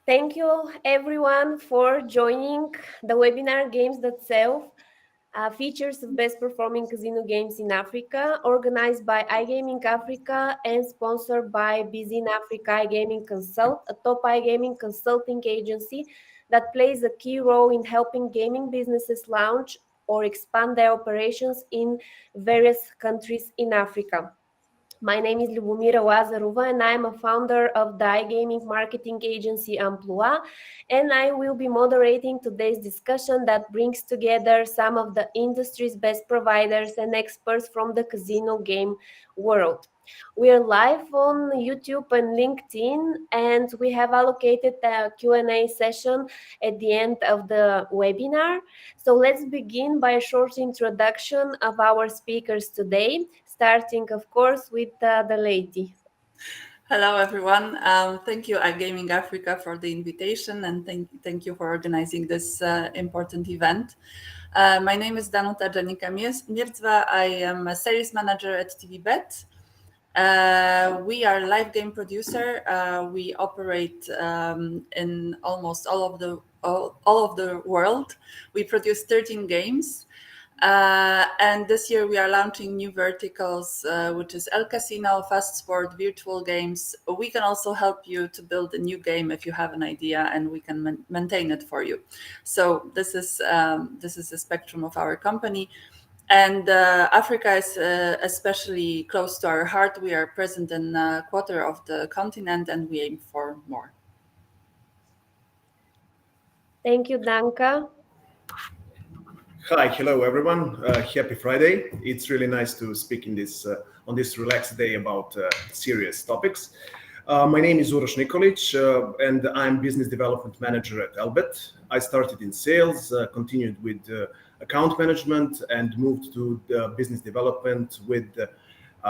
Thank you everyone for joining the webinar Games.self, features of best performing casino games in Africa, organized by iGaming Africa and sponsored by Busy in Africa iGaming Consult, a top iGaming consulting agency that plays a key role in helping gaming businesses launch or expand their operations in various countries in Africa. My name is Lubomira Wazarova, and I am a founder of the iGaming marketing agency Amplua, and I will be moderating today's discussion that brings together some of the industry's best providers and experts from the casino game world. We are live on YouTube and LinkedIn, and we have allocated a Q&A session at the end of the webinar. So let's begin by a short introduction of our speakers today, starting, of course, with the lady. Hello, everyone. Thank you, iGaming Africa, for the invitation, and thank you for organizing this important event. My name is Danuta Janika-Mirdzwa. I am a sales manager at TVBet. We are a live game producer. We operate in almost all of the world. We produce 13 games. And this year we are launching new verticals, which is El Casino, Fast Sport, virtual games. We can also help you to build a new game if you have an idea, and we can maintain it for you. So this is the spectrum of our company. And Africa is especially close to our heart. We are present in a quarter of the continent, and we aim for more. Thank you, Danka. Hi, hello everyone. Happy Friday. It's really nice to speak in this on this relaxed day about serious topics. My name is Uroš Nikolic, and I'm business development manager at Elbet. I started in sales, continued with account management, and moved to business development with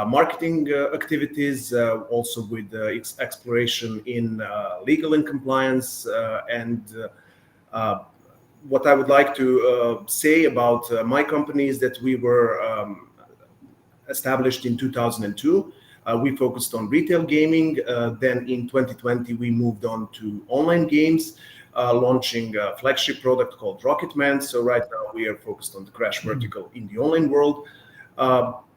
marketing activities, also with exploration in legal and compliance and what I would like to say about my company is that we were established in 2002. We focused on retail gaming. Then in 2020, we moved on to online games, launching a flagship product called Rocketman. So right now we are focused on the crash vertical in the online world.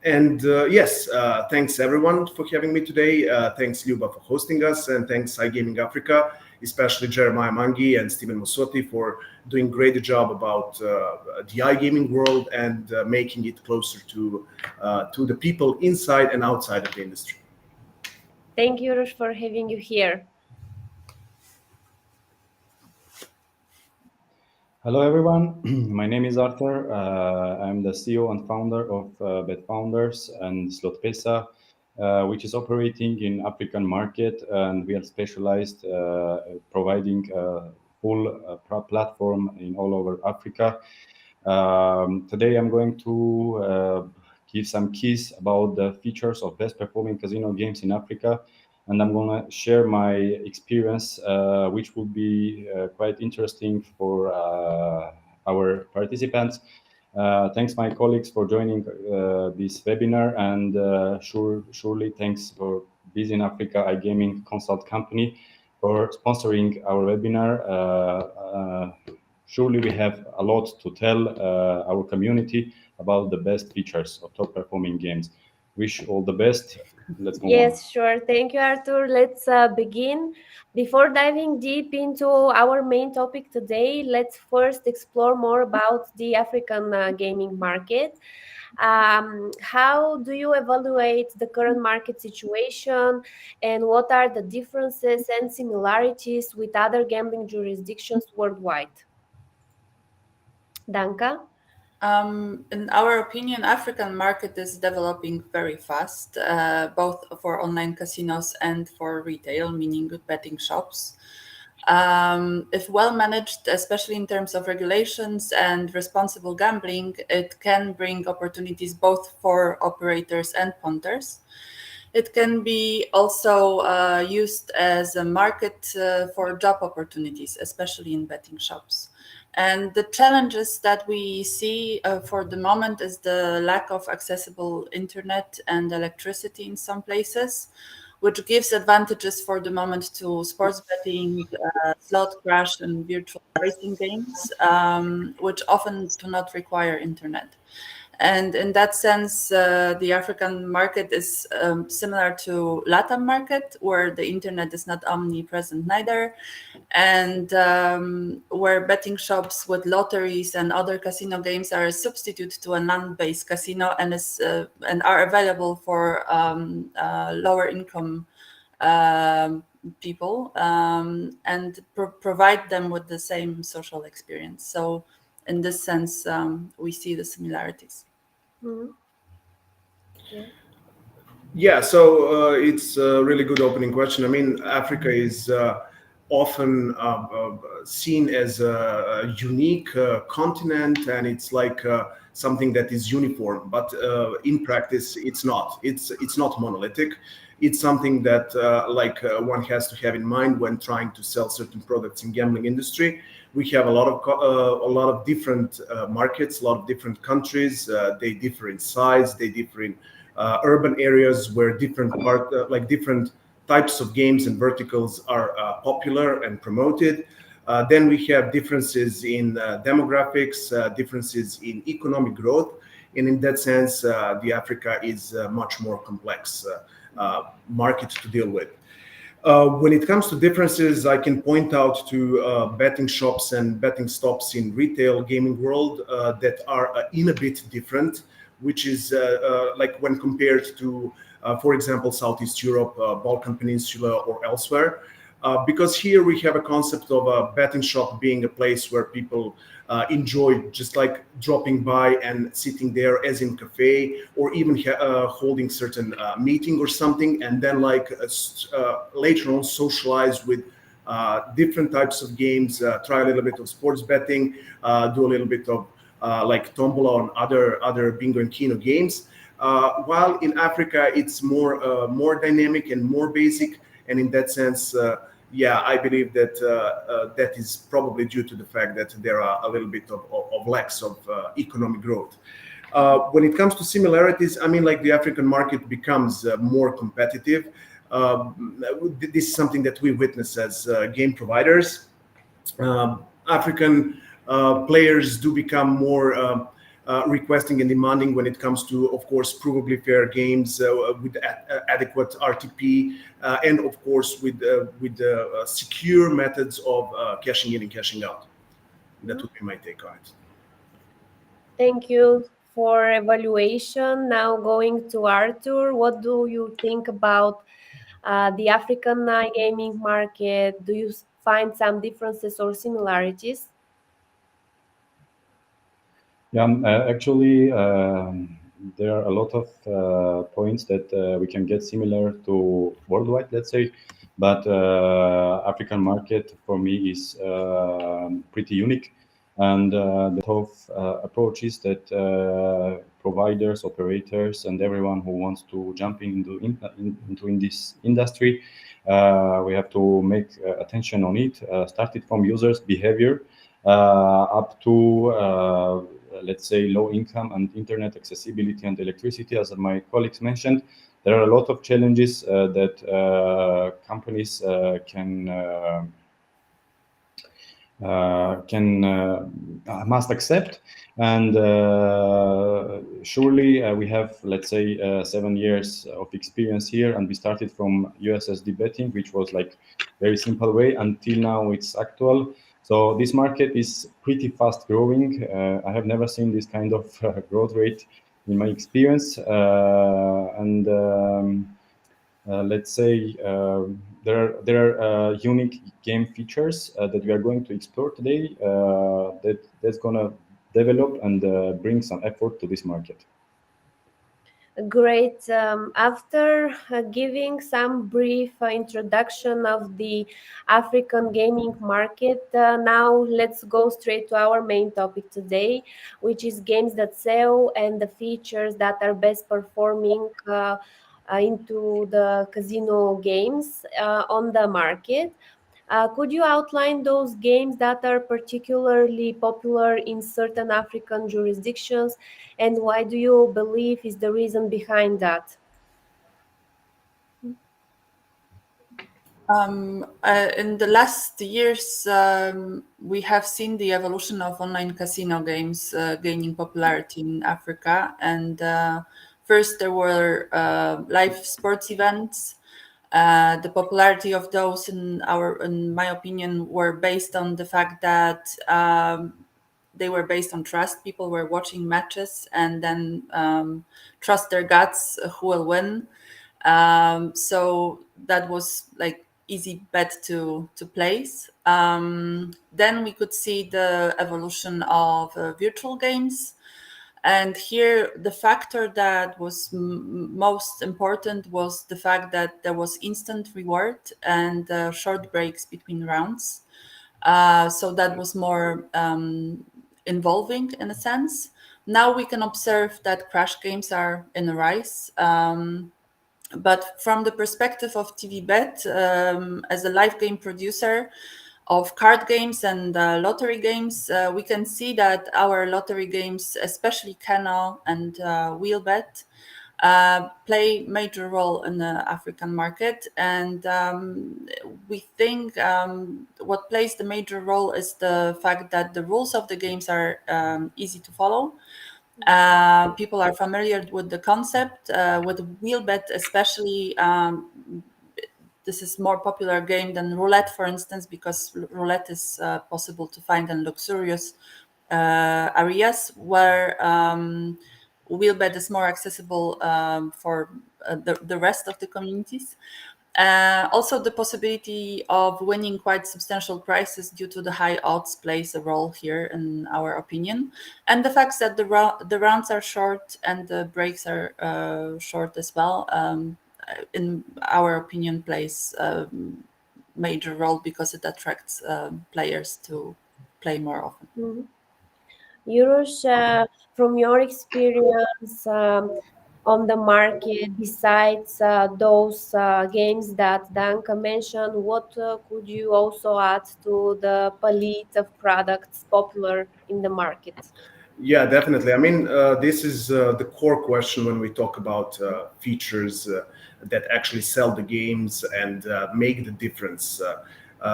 Yes, thanks everyone for having me today. Thanks Luba for hosting us, and thanks iGaming Africa, especially Jeremiah Mangi and Steven Mosotti for doing great job about the iGaming world and making it closer to the people inside and outside of the industry. Thank you, Uroš, for having you here. Hello, everyone. My name is Arthur. I'm the CEO and founder of Bet Founders and Slotpesa, which is operating in African market, and we are specialized providing a full platform in all over Africa. Today I'm going to give some keys about the features of best performing casino games in Africa, and I'm going to share my experience, which will be quite interesting for our participants. Thanks my colleagues for joining this webinar, and surely thanks for Busy in Africa iGaming Consult Company for sponsoring our webinar. Surely we have a lot to tell our community about the best features of top performing games. Wish all the best. Let's move Yes, on. sure. Thank you, Arthur. Let's begin. Before diving deep into our main topic today, let's first explore more about the African gaming market. How do you evaluate the current market situation, and what are the differences and similarities with other gambling jurisdictions worldwide? Danka? In our opinion, African market is developing very fast, both for online casinos and for retail, meaning betting shops. If well managed, especially in terms of regulations and responsible gambling, it can bring opportunities both for operators and punters. It can be also used as a market for job opportunities, especially in betting shops. And the challenges that we see for the moment is the lack of accessible internet and electricity in some places. which gives advantages for the moment to sports betting, slot crash, and virtual racing games, which often do not require internet. And in that sense, the African market is similar to Latin market, where the internet is not omnipresent neither, and where betting shops with lotteries and other casino games are a substitute to a land-based casino and are available for lower income people and provide them with the same social experience. So, in this sense, we see the similarities. Mhm. Yeah. Yeah, so it's a really good opening question. I mean, Africa is often seen as a unique continent, and it's like something that is uniform. But in practice, it's not. It's not monolithic. It's something that one has to have in mind when trying to sell certain products in gambling industry. We have a lot of different markets, a lot of different countries. They differ in size. They differ in urban areas where different types of games and verticals are popular and promoted. Then we have differences in demographics, differences in economic growth, and in that sense, the Africa is a much more complex market to deal with. When it comes to differences, I can point out to betting shops and betting stops in retail gaming world that are in a bit different, which is like when compared to, for example, Southeast Europe, Balkan Peninsula, or elsewhere. Because here we have a concept of a betting shop being a place where people enjoy just like dropping by and sitting there as in cafe, or even holding certain meeting or something, and then later on socialize with different types of games, try a little bit of sports betting, do a little bit of like tombola on other bingo and keno games. While in Africa, it's more dynamic and more basic, and in that sense, yeah, I believe that that is probably due to the fact that there are a little bit of lacks of economic growth. When it comes to similarities, I mean, like the African market becomes more competitive. This is something that we witness as game providers. African players do become more requesting and demanding when it comes to, of course, provably fair games with adequate RTP, and of course with secure methods of cashing in and cashing out. That would be my take on it. Thank you for evaluation. Now going to Arthur, what do you think about the African gaming market? Do you find some differences or similarities? Yeah, actually, there are a lot of points that we can get similar to worldwide, let's say, but African market for me is pretty unique, and the of approaches that providers, operators, and everyone who wants to jump into this industry, we have to make attention on it. Started from users' behavior up to let's say low income and internet accessibility and electricity. As my colleagues mentioned, there are a lot of challenges that companies must accept, and surely we have, let's say, 7 years of experience here, and we started from USSD betting, which was like very simple way, until now it's actual. So this market is pretty fast growing. I have never seen this kind of growth rate in my experience, and let's say there are unique game features that we are going to explore today that's gonna develop and bring some effort to this market. Great. After giving some brief introduction of the African gaming market, now let's go straight to our main topic today, which is games that sell and the features that are best performing into the casino games on the market. Could you outline those games that are particularly popular in certain African jurisdictions, and why do you believe is the reason behind that? In the last years, we have seen the evolution of online casino games gaining popularity in Africa. And first, there were live sports events. The popularity of those, in my opinion, were based on the fact that they were based on trust. People were watching matches and then trust their guts who will win. So that was like easy bet to place. Then we could see the evolution of virtual games. And here, the factor that was most important was the fact that there was instant reward and short breaks between rounds. So that was more involving in a sense. Now we can observe that crash games are in a rise. But from the perspective of TV Bet, as a live game producer of card games and lottery games, we can see that our lottery games, especially Keno and Wheelbet, play major role in the African market. And we think what plays the major role is the fact that the rules of the games are easy to follow. People are familiar with the concept. With Wheelbet especially, this is more popular game than roulette, for instance, because roulette is possible to find in luxurious areas, where Wheelbet is more accessible for the rest of the communities. Also, the possibility of winning quite substantial prizes due to the high odds plays a role here, in our opinion. And the fact that the rounds are short and the breaks are short as well, in our opinion, plays a major role because it attracts players to play more often. Mhm. Euros, from your experience on the market, besides those games that Danka mentioned, what could you also add to the palette of products popular in the market? Yeah, definitely. I mean, this is the core question when we talk about features that actually sell the games and make the difference,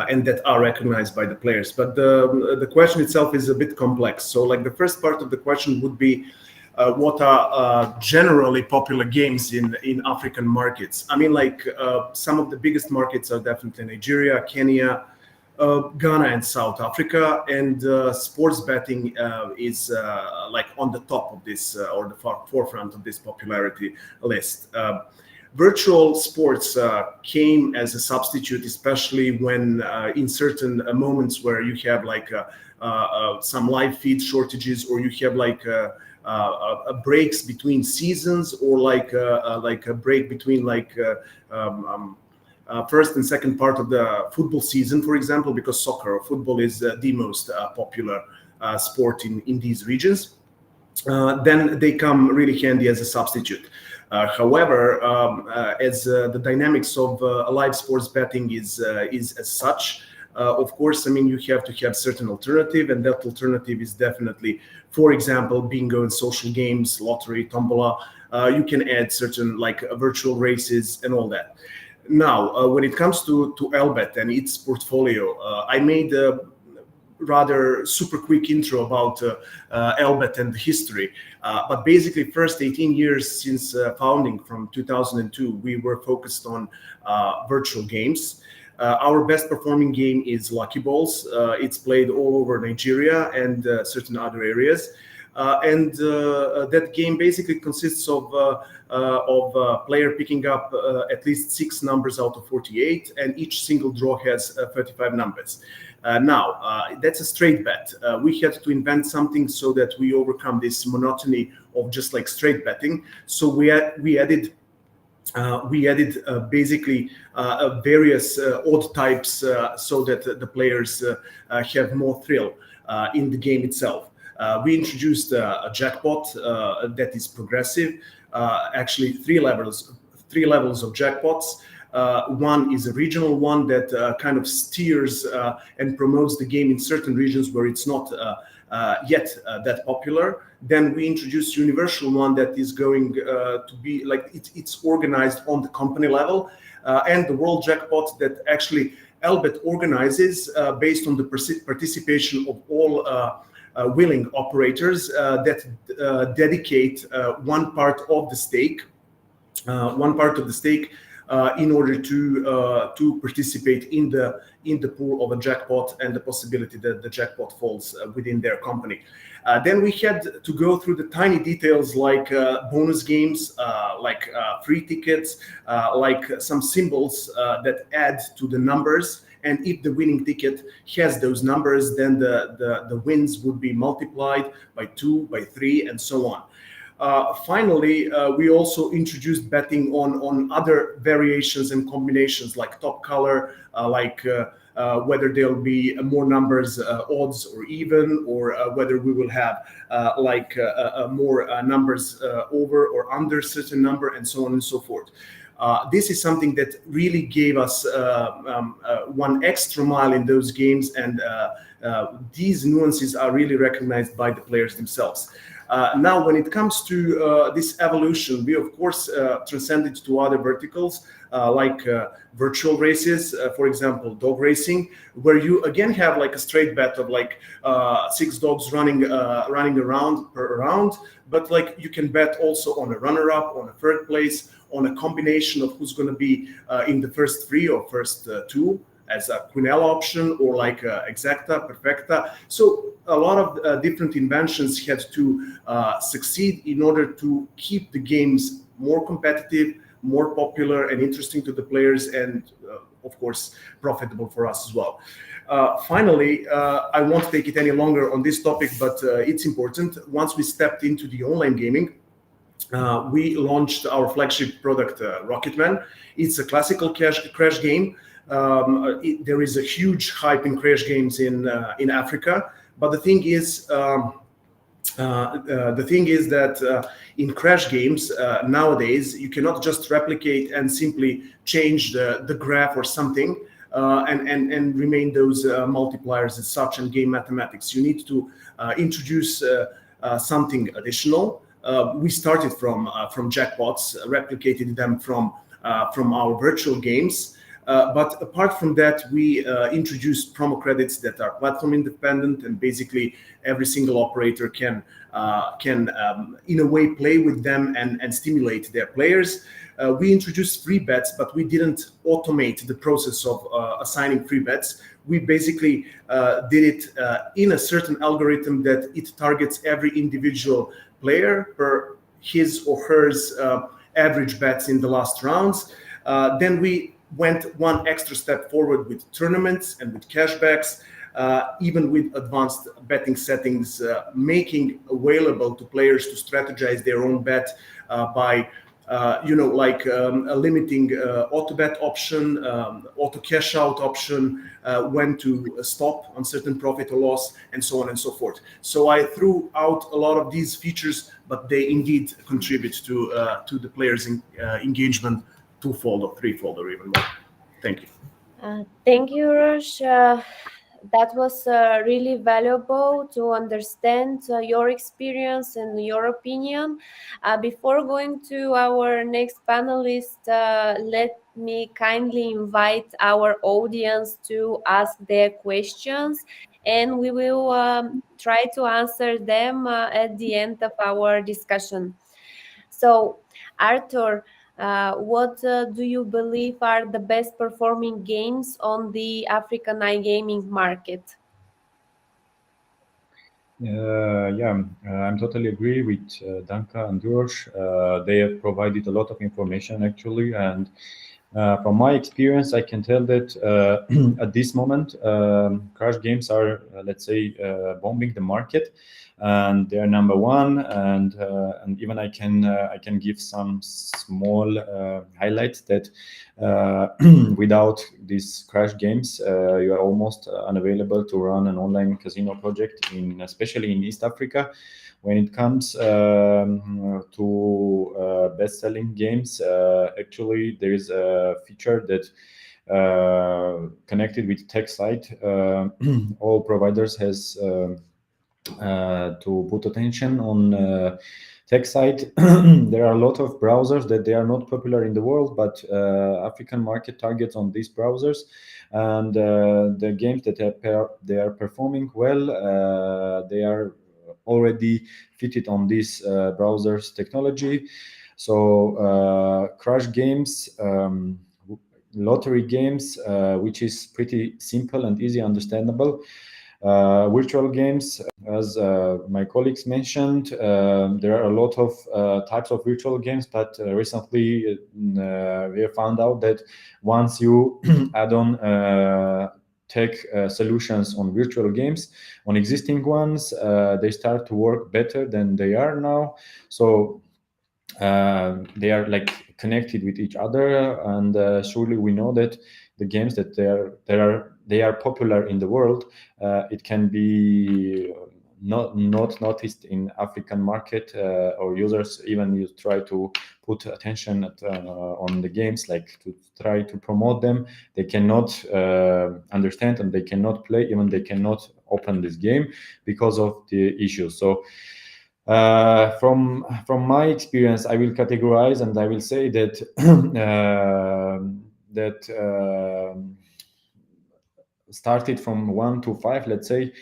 and that are recognized by the players. But the question itself is a bit complex. So, like, the first part of the question would be, what are generally popular games in African markets? I mean, like, some of the biggest markets are definitely Nigeria, Kenya, Ghana, and South Africa, and sports betting is like on the top of this, or the forefront of this popularity list. Virtual sports came as a substitute, especially when in certain moments where you have like some live feed shortages, or you have like breaks between seasons, or like a break between like first and second part of the football season, for example, because soccer or football is the most popular sport in these regions. Then they come really handy as a substitute. However, as the dynamics of live sports betting is as such, of course, I mean, you have to have certain alternative, and that alternative is definitely, for example, bingo and social games, lottery, tombola. You can add certain like virtual races and all that. Now, when it comes to Elbet and its portfolio, I made a rather super quick intro about Elbet and the history. But basically, first 18 years since founding from 2002, we were focused on virtual games. Our best performing game is Lucky Balls. It's played all over Nigeria and certain other areas. And that game basically consists of player picking up at least 6 numbers out of 48, and each single draw has 35 numbers. Now, that's a straight bet. We had to invent something so that we overcome this monotony of just like straight betting. So we added basically various odd types so that the players have more thrill in the game itself. We introduced a jackpot that is progressive. Actually, three levels of jackpots. One is a regional one that kind of steers and promotes the game in certain regions where it's not yet that popular. Then we introduced universal one that is going to be like it's organized on the company level. and the world jackpot that actually Elbet organizes based on the participation of all willing operators that dedicate one part of the stake in order to participate in the pool of a jackpot and the possibility that the jackpot falls within their company. Then we had to go through the tiny details like bonus games, like free tickets, like some symbols that add to the numbers. And if the winning ticket has those numbers, then the wins would be multiplied by 2, by 3, and so on. Finally, we also introduced betting on other variations and combinations like top color, whether there'll be more numbers, odds or even, or whether we will have more numbers over or under certain number, and so on and so forth. This is something that really gave us one extra mile in those games, and these nuances are really recognized by the players themselves. Now, when it comes to this evolution, we of course transcended to other verticals like virtual races, for example, dog racing, where you again have like a straight bet of like 6 dogs running around per round, but like you can bet also on a runner-up, on a third place, on a combination of who's going to be in the first 3 or first 2 as a quinella option, or like exacta, perfecta. So a lot of different inventions had to succeed in order to keep the games more competitive, more popular and interesting to the players, and of course profitable for us as well. Finally, I won't take it any longer on this topic, but it's important. Once we stepped into the online gaming, we launched our flagship product, Rocketman. It's a classical crash game. There is a huge hype in crash games in Africa, but the thing is that in crash games nowadays you cannot just replicate and simply change the graph or something and remain those multipliers as such and game mathematics. You need to introduce something additional. We started from jackpots, replicated them from our virtual games. But apart from that, we introduced promo credits that are platform independent, and basically every single operator can in a way play with them and stimulate their players. We introduced free bets, but we didn't automate the process of assigning free bets. We basically did it in a certain algorithm that it targets every individual player per his or hers average bets in the last rounds. Then we went one extra step forward with tournaments and with cashbacks, even with advanced betting settings, making available to players to strategize their own bet by a limiting auto bet option, auto cash out option, when to stop on certain profit or loss, and so on and so forth. So I threw out a lot of these features, but they indeed contribute to the players' engagement twofold or threefold or even more. Thank you. Thank you, Uroš. That was really valuable to understand your experience and your opinion. Before going to our next panelist, let me kindly invite our audience to ask their questions, and we will try to answer them at the end of our discussion. So, Arthur, what do you believe are the best performing games on the African iGaming market? I'm totally agree with Danka and Uroš. They have provided a lot of information actually, and from my experience, I can tell that at this moment, crash games are, let's say, bombing the market, and they're number one. And even I can give some small highlights that without these crash games, you are almost unavailable to run an online casino project, especially in East Africa. When it comes to best-selling games, actually there is a feature that connected with tech site. All providers has to put attention on tech side, there are a lot of browsers that they are not popular in the world, but African market targets on these browsers, and the games that they are performing well, they are already fitted on this browsers technology. So crash games, lottery games, which is pretty simple and easy understandable. Virtual games, as my colleagues mentioned, there are a lot of types of virtual games, but recently we have found out that once you add on tech solutions on virtual games, on existing ones, they start to work better than they are now. So they are like connected with each other, and surely we know that the games that they are popular in the world, it can be not noticed in African market, or users, even you try to put attention on the games, like to try to promote them, they cannot understand, and they cannot play, even they cannot open this game because of the issues. So from my experience, I will categorize, and I will say that started from 1 to 5, let's say,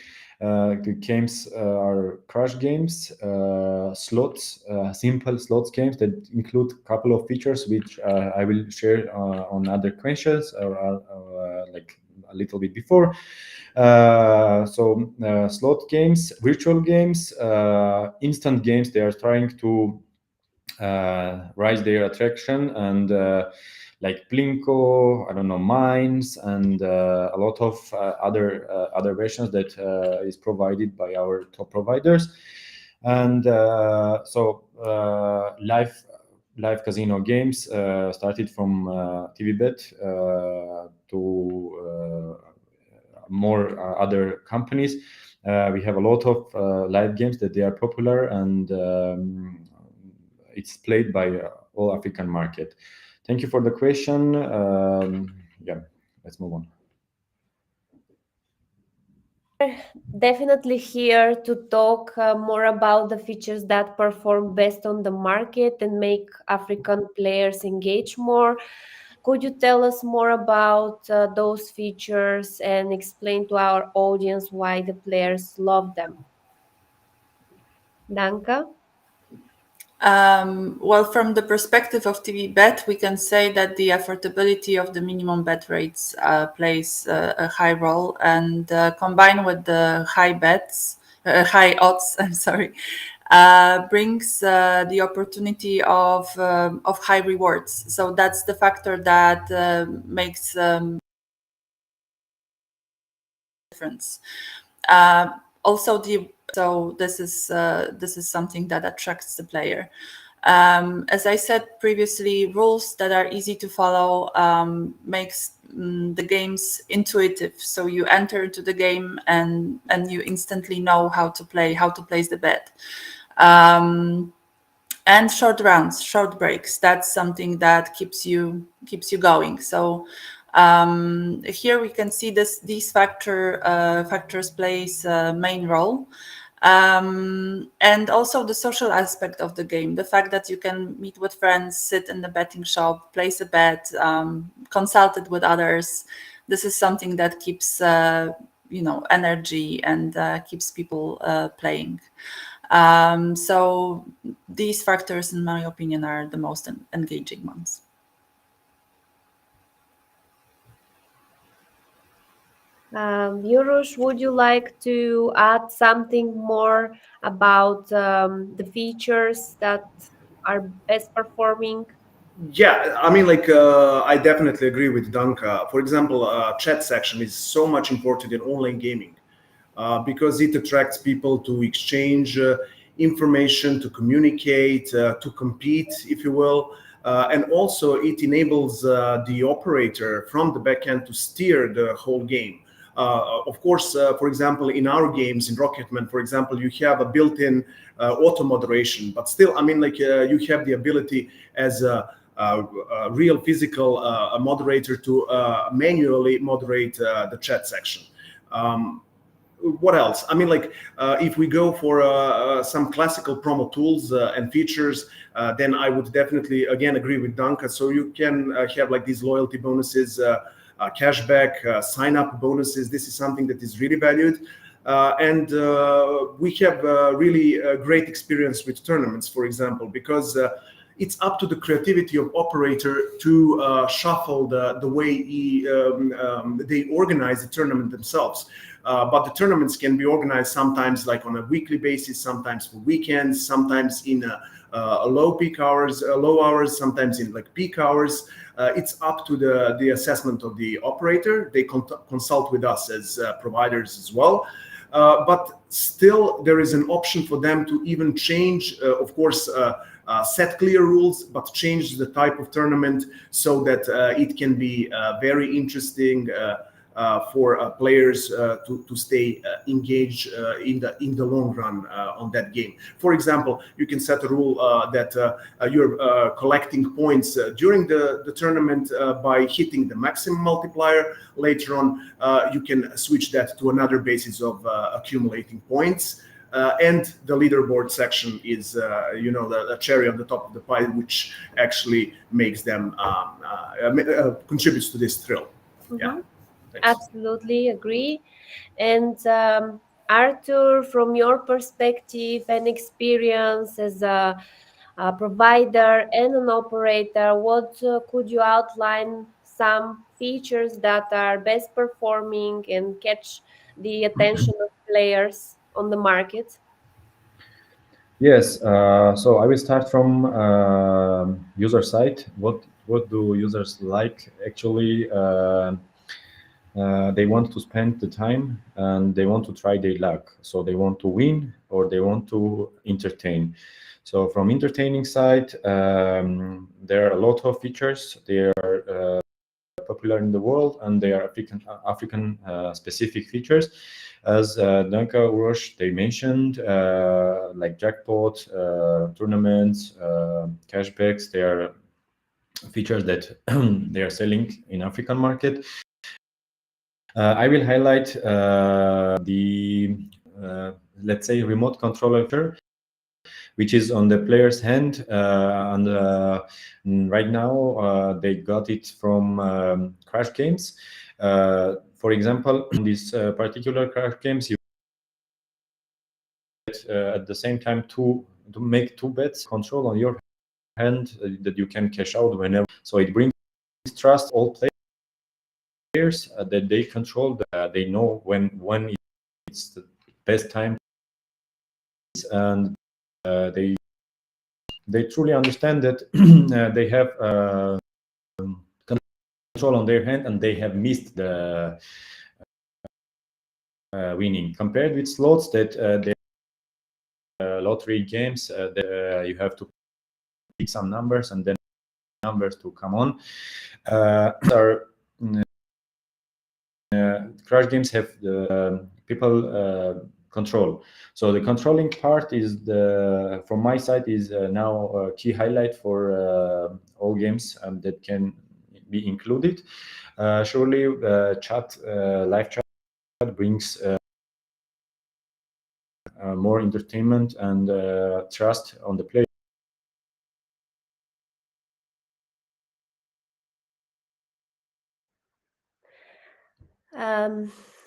the games are crash games, slots, simple slots games that include a couple of features which I will share on other questions, or like a little bit before. Slot games, virtual games, instant games, they are trying to rise their attraction, and like Plinko, I don't know, Mines, and a lot of other versions that is provided by our top providers. And live casino games started from TV Bet to more other companies. We have a lot of live games that they are popular, and it's played by all African market. Thank you for the question. Yeah, let's move on. Definitely here to talk more about the features that perform best on the market and make African players engage more. Could you tell us more about those features and explain to our audience why the players love them? Danka? Well, from the perspective of TV Bet, we can say that the affordability of the minimum bet rates plays a high role, and combined with the high odds, I'm sorry, brings the opportunity of high rewards. So that's the factor that makes difference. Also, this is something that attracts the player. As I said previously, rules that are easy to follow makes the games intuitive. So you enter into the game and you instantly know how to play, how to place the bet. And short rounds, short breaks. That's something that keeps you going. So here we can see these factors plays a main role. And also the social aspect of the game, the fact that you can meet with friends, sit in the betting shop, place a bet, consult it with others. This is something that keeps energy and keeps people playing. So these factors, in my opinion, are the most engaging ones. Yurush, would you like to add something more about the features that are best performing? Yeah, I mean, I definitely agree with Danka. For example, chat section is so much important in online gaming because it attracts people to exchange information, to communicate, to compete, if you will. And also, it enables the operator from the backend to steer the whole game. Of course, for example, in our games, in Rocketman, for example, you have a built-in auto moderation, but still, I mean, you have the ability as a real physical moderator to manually moderate the chat section. what else? I mean, like if we go for some classical promo tools and features, then I would definitely again agree with Danka. So you can have like these loyalty bonuses, cashback, sign up bonuses. This is something that is really valued. And we have really great experience with tournaments, for example, because it's up to the creativity of operator to shuffle the way they organize the tournament themselves. But the tournaments can be organized sometimes like on a weekly basis, sometimes for weekends, sometimes in low peak hours, low hours, sometimes in like peak hours. It's up to the assessment of the operator. They consult with us as providers as well. But still, there is an option for them to even change, of course, set clear rules, but change the type of tournament so that it can be very interesting for players to stay engaged in the long run on that game. For example, you can set a rule that you're collecting points during the tournament by hitting the maximum multiplier. Later on, you can switch that to another basis of accumulating points. And the leaderboard section is, the cherry on the top of the pie, which actually makes them contributes to this thrill. Yeah. Thanks. Absolutely agree. And Arthur, from your perspective and experience as a provider and an operator, what could you outline some features that are best performing and catch the attention of players on the market? Yes, so I will start from user side. What do users like? Actually, they want to spend the time and they want to try their luck. So they want to win or they want to entertain. So from entertaining side, there are a lot of features. They are popular in the world, and they are African specific features. As Danka, Urosh, they mentioned, like jackpot, tournaments, cashbacks. They are features that they are selling in African market. I will highlight the let's say remote controller feature, which is on the player's hand, and right now they got it from Crash Games. For example, in this particular Crash Games, you get at the same time to make two bets control on your hand that you can cash out whenever. So it brings trust all players that they control. They know when it's the best time, and they truly understand that they have control on their hand and they have missed the winning. Compared with slots that the lottery games that you have to pick some numbers and then numbers to come on. Crash games have the people control. So the controlling part is from my side is now a key highlight for all games that can be included. Surely live chat brings more entertainment and trust on the player.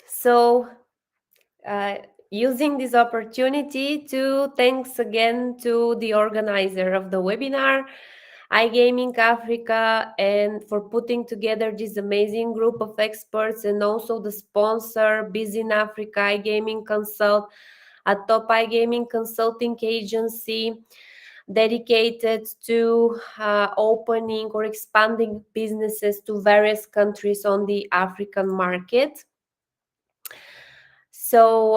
So using this opportunity to thanks again to the organizer of the webinar, iGaming Africa, and for putting together this amazing group of experts, and also the sponsor, Busy in Africa iGaming Consult, a top iGaming consulting agency dedicated to opening or expanding businesses to various countries on the African market. So,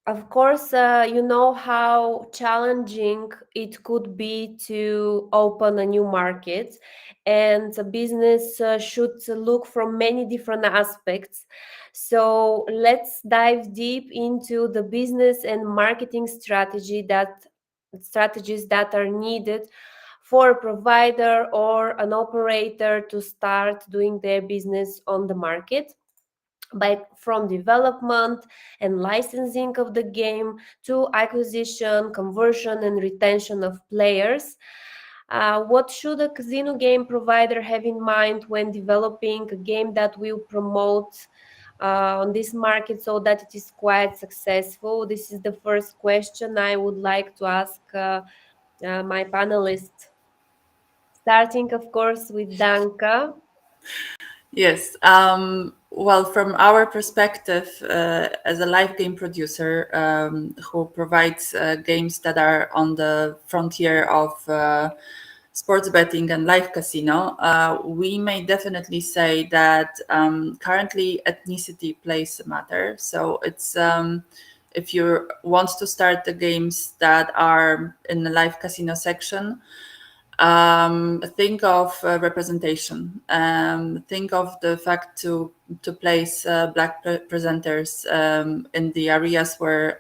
of course, you know how challenging it could be to open a new market, and a business should look from many different aspects. So let's dive deep into the business and marketing strategies that are needed for a provider or an operator to start doing their business on the market. from development and licensing of the game to acquisition, conversion, and retention of players. What should a casino game provider have in mind when developing a game that will promote on this market so that it is quite successful? This is the first question I would like to ask my panelists, starting, of course, with Danka. Yes. Well, from our perspective, as a live game producer who provides games that are on the frontier of sports betting and live casino, we may definitely say that currently ethnicity plays a matter. So it's if you want to start the games that are in the live casino section, think of representation. Think of the fact to place black presenters in the areas where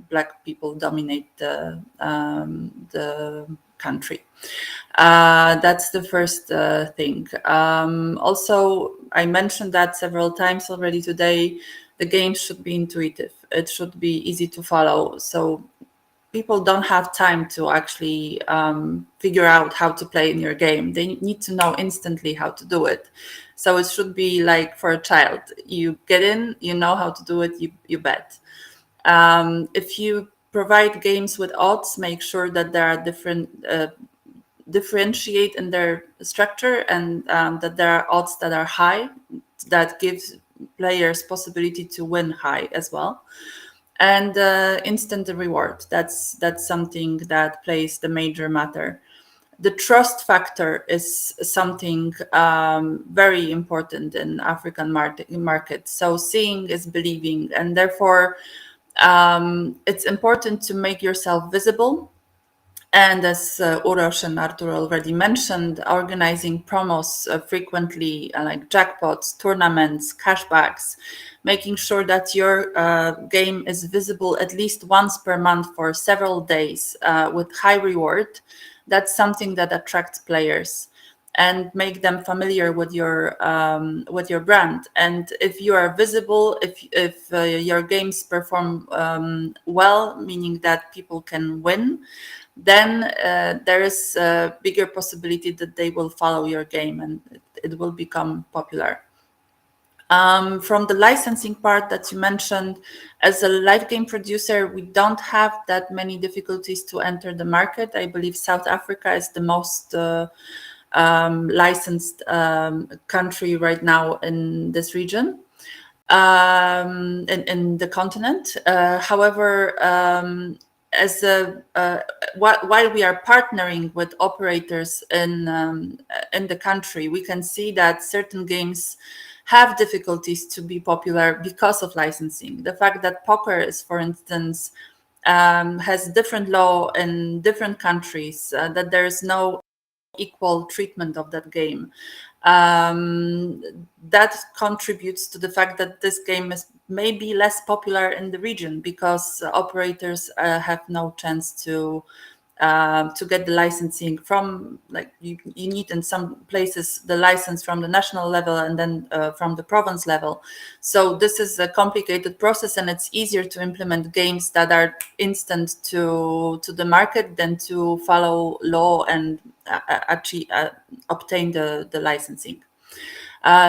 black people dominate the country. That's the first thing. Also, I mentioned that several times already today. The game should be intuitive. It should be easy to follow. So people don't have time to actually figure out how to play in your game. They need to know instantly how to do it. So it should be like for a child. You get in, you know how to do it, you bet. If you provide games with odds, make sure that there are different differentiate in their structure and that there are odds that are high, that gives players possibility to win high as well. And instant reward, that's something that plays the major matter. The trust factor is something very important in African market. So seeing is believing, and therefore it's important to make yourself visible. And as Uroš and Artur already mentioned, organizing promos frequently, like jackpots, tournaments, cashbacks, making sure that your game is visible at least once per month for several days with high reward. That's something that attracts players and make them familiar with your brand. And if you are visible, if your games perform well, meaning that people can win, then there is a bigger possibility that they will follow your game and it will become popular. From the licensing part that you mentioned, as a live game producer, we don't have that many difficulties to enter the market. I believe South Africa is the most licensed country right now in this region, in the continent. However, as while we are partnering with operators in the country, we can see that certain games have difficulties to be popular because of licensing. The fact that poker is, for instance, has different law in different countries, that there is no equal treatment of that game. That contributes to the fact that this game is maybe less popular in the region because operators have no chance to get the licensing from, like, you need in some places the license from the national level and then from the province level. So this is a complicated process, and it's easier to implement games that are instant to the market than to follow law and actually obtain the licensing.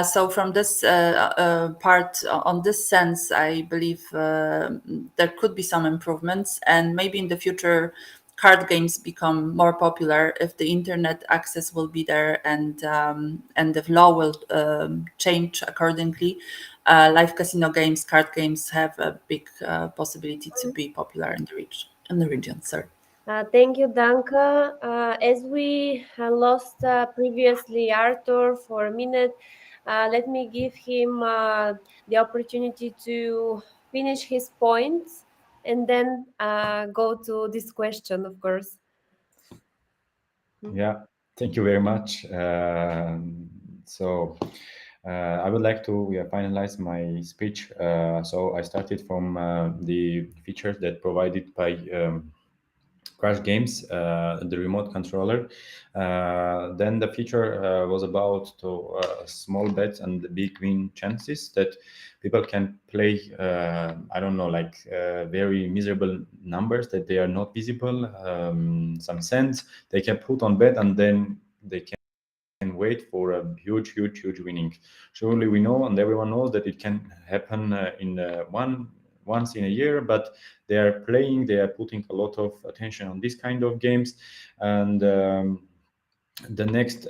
So from this part, on this sense, I believe there could be some improvements, and maybe in the future card games become more popular if the internet access will be there and the law will change accordingly. Live casino games, card games have a big possibility to be popular in the region. Sorry. Thank you, Danka. As we lost previously Arthur for a minute, let me give him the opportunity to finish his points and then go to this question, of course. Yeah, thank you very much. So I would like to finalize my speech. So I started from the features that provided by crash games, the remote controller. Then the feature was about to small bets and big win chances that people can play. I don't know, like very miserable numbers that they are not visible. Some cents they can put on bet, and then they can wait for a huge winning. Surely we know, and everyone knows that it can happen in once in a year, but they are playing, they are putting a lot of attention on this kind of games. And the next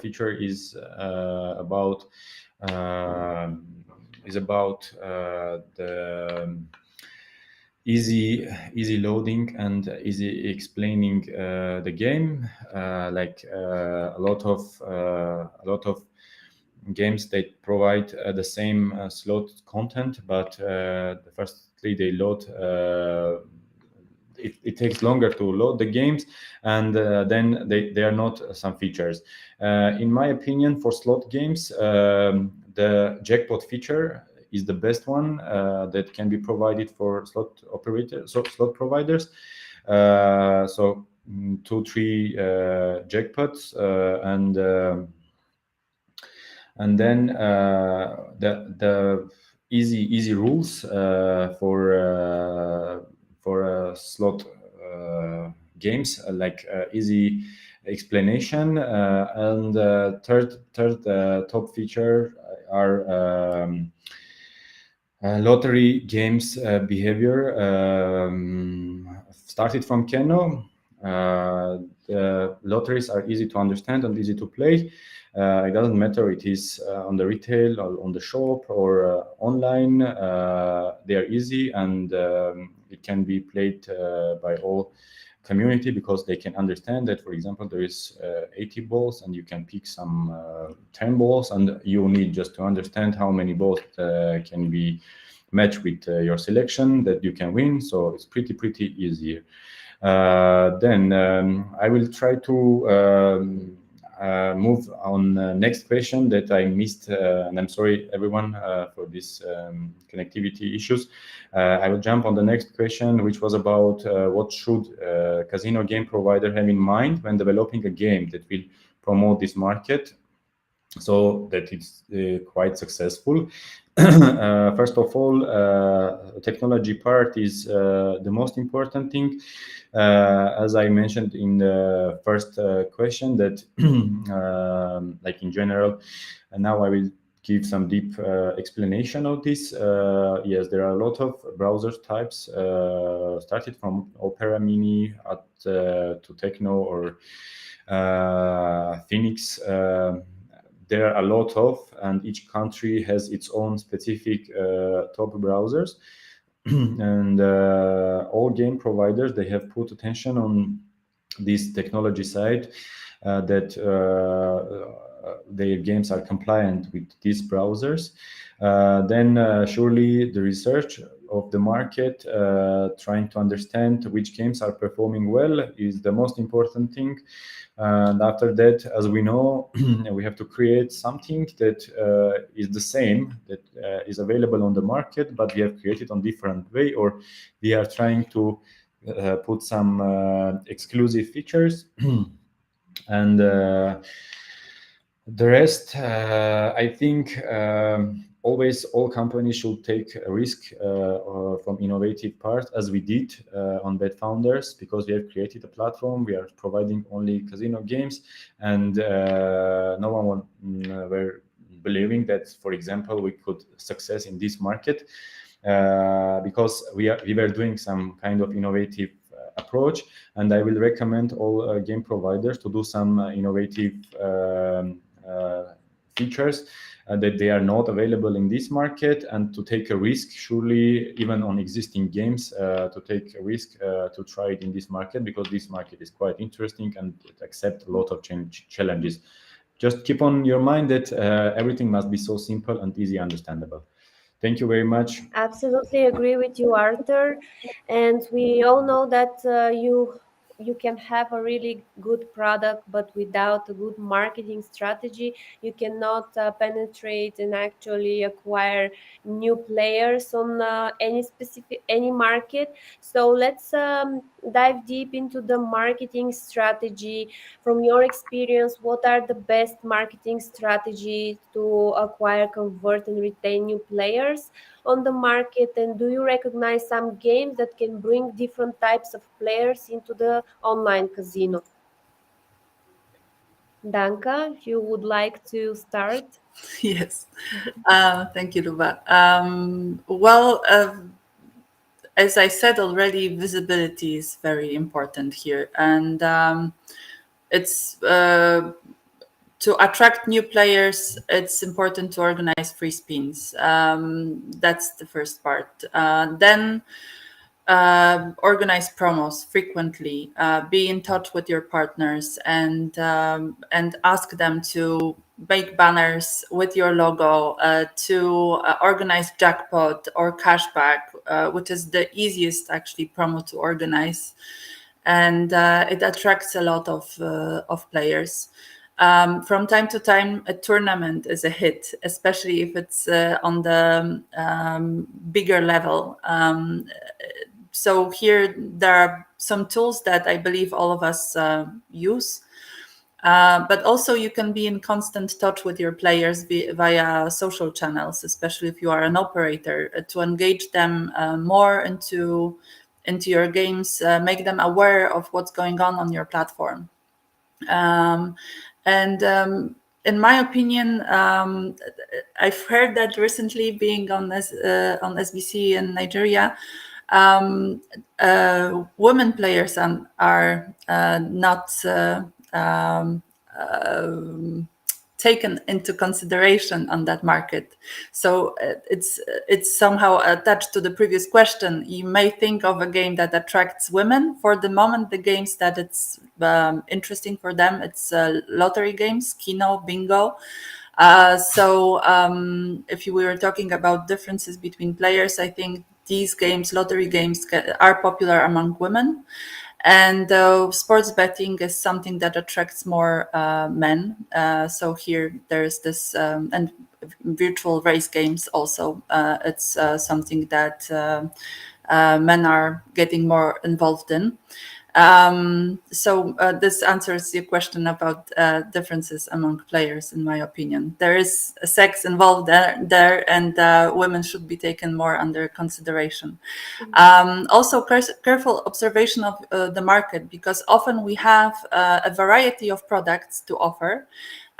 feature about uh, is about the easy loading and easy explaining the game. A lot of games, they provide the same slot content, but firstly they load. It takes longer to load the games, and then they are not some features. In my opinion, for slot games, the jackpot feature is the best one that can be provided for slot providers. So 2-3 jackpots, and then the easy rules for slot games, like easy explanation, and third top feature are lottery games behavior, started from Keno. The lotteries are easy to understand and easy to play. It doesn't matter it is on the retail or on the shop or online. They are easy, and it can be played by all community, because they can understand that, for example, there is 80 balls and you can pick some 10 balls, and you need just to understand how many balls can be matched with your selection that you can win. So it's pretty easy. Then I will try to move on next question that I missed, and I'm sorry everyone for this connectivity issues. I will jump on the next question, which was about what should casino game provider have in mind when developing a game that will promote this market so that it's quite successful. First of all, technology part is the most important thing. As I mentioned in the first question, that like in general, and now I will give some deep explanation of this. Yes, there are a lot of browser types, started from Opera Mini to Techno or Phoenix. There are a lot of, and each country has its own specific top browsers. And all game providers, they have put attention on this technology side, that their games are compliant with these browsers. Then surely the research of the market, trying to understand which games are performing well, is the most important thing. And after that, as we know, we have to create something that is the same, that is available on the market, but we have created on different way, or we are trying to put some exclusive features. And the rest, I think, always all companies should take a risk from innovative part, as we did on Bet Founders, because we have created a platform. We are providing only casino games, and no one were believing that, for example, we could success in this market, because we were doing some kind of innovative approach. And I will recommend all game providers to do some innovative features that they are not available in this market, and to take a risk, surely even on existing games, to take a risk to try it in this market, because this market is quite interesting and it accepts a lot of challenges. Just keep on your mind that everything must be so simple and easy understandable. Thank you very much. Absolutely agree with you, Arthur. And we all know that you can have a really good product, but without a good marketing strategy, you cannot penetrate and actually acquire new players on any market. So let's dive deep into the marketing strategy. From your experience, what are the best marketing strategies to acquire, convert, and retain new players on the market? And do you recognize some games that can bring different types of players into the online casino? Danka, if you would like to start. Yes. Thank you, Luba. As I said already, visibility is very important here, and it's to attract new players. It's important to organize free spins. That's the first part. Then organize promos frequently, be in touch with your partners, and ask them to make banners with your logo, to organize jackpot or cashback, which is the easiest actually promo to organize, and it attracts a lot of players. From time to time, a tournament is a hit, especially if it's on the bigger level. So here there are some tools that I believe all of us use. But also you can be in constant touch with your players via social channels, especially if you are an operator, to engage them more into your games, make them aware of what's going on your platform. And in my opinion, I've heard that recently, being on SBC in Nigeria, women players are not taken into consideration on that market. So it's somehow attached to the previous question. You may think of a game that attracts women. For the moment, the games that it's interesting for them, it's lottery games, Keno, Bingo. If we were talking about differences between players, I think these games, lottery games, are popular among women. And sports betting is something that attracts more men. So here there's this, and virtual race games also. It's something that men are getting more involved in. This answers your question about differences among players. In my opinion, there is a sex involved there, and women should be taken more under consideration. Also, careful observation of the market, because often we have a variety of products to offer.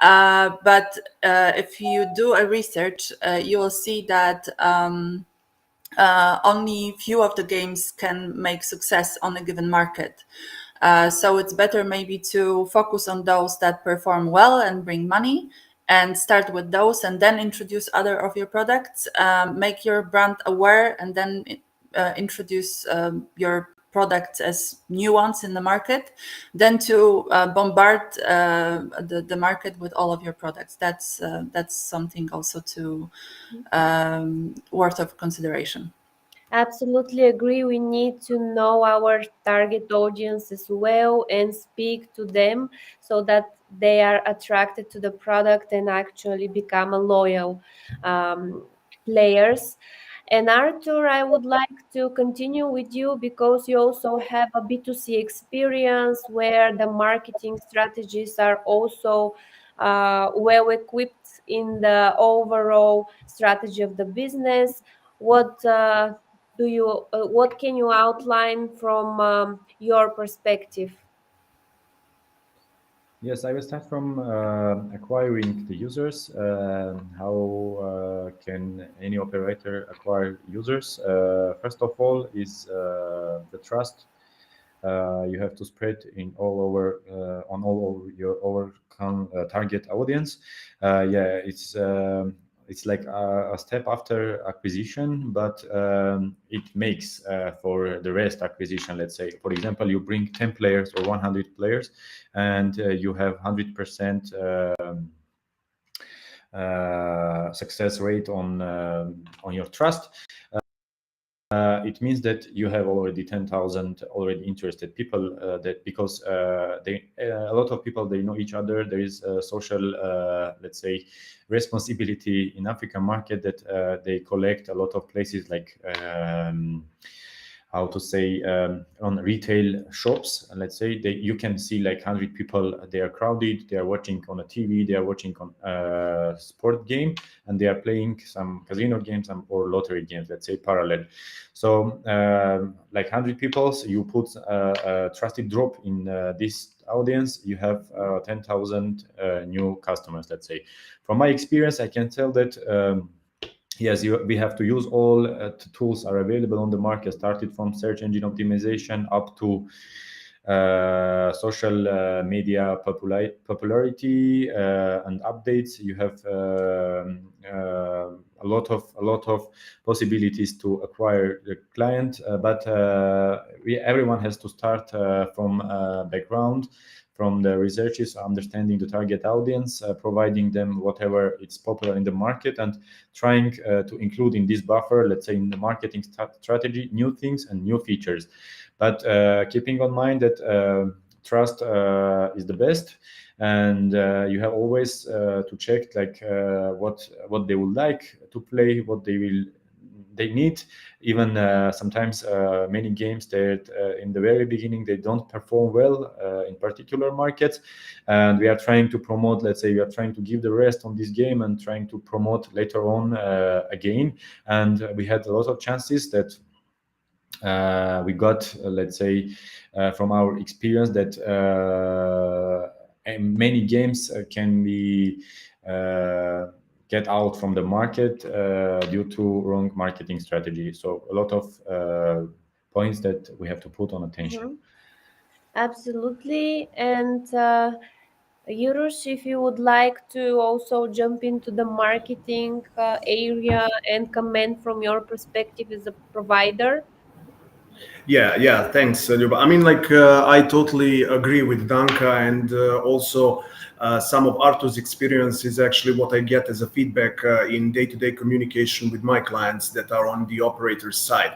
But if you do a research, you will see that only few of the games can make success on a given market. So it's better maybe to focus on those that perform well and bring money, and start with those, and then introduce other of your products. Make your brand aware, and then introduce your products as new ones in the market, then to bombard the market with all of your products. That's something also to worth of consideration. Absolutely agree. We need to know our target audience as well and speak to them so that they are attracted to the product and actually become a loyal players. And Arthur, I would like to continue with you because you also have a B2C experience where the marketing strategies are also well equipped in the overall strategy of the business. What can you outline from your perspective? Yes, I will start from acquiring the users. How can any operator acquire users? First of all, is the trust. You have to spread in all over on all over your target audience. Yeah, it's like a step after acquisition, but it makes for the rest acquisition. Let's say, for example, you bring 10 players or 100 players, and you have 100% success rate on your trust. it means that you have already 10,000 already interested people. That because a lot of people, they know each other. There is a social, let's say, responsibility in African market that they collect a lot of places like. How to say, on retail shops, and let's say you can see like 100 people, they are crowded, they are watching on a TV, they are watching on a sport game, and they are playing some casino games or lottery games, let's say parallel. So like 100 people, so you put a trusted drop in this audience, you have 10,000 new customers, let's say. From my experience, I can tell that yes, we have to use all tools are available on the market, started from search engine optimization up to social media popularity and updates. You have a lot of possibilities to acquire the client, but everyone has to start from background, from the researchers, understanding the target audience, providing them whatever it's popular in the market, and trying to include in this buffer, let's say in the marketing strategy, new things and new features. But keeping in mind that trust is the best, and you have always to check like what they would like to play, what they need. Even sometimes many games that in the very beginning they don't perform well in particular markets, and we are trying to promote, let's say we are trying to give the rest on this game and trying to promote later on again. And we had a lot of chances that we got, let's say, from our experience, that many games can be get out from the market due to wrong marketing strategy. So a lot of points that we have to put on attention. Absolutely. And Yurush, if you would like to also jump into the marketing area and comment from your perspective as a provider. Yeah, thanks, Ljuba. I mean, like, I totally agree with Danka, and also some of Artur's experience is actually what I get as a feedback in day-to-day communication with my clients that are on the operator's side.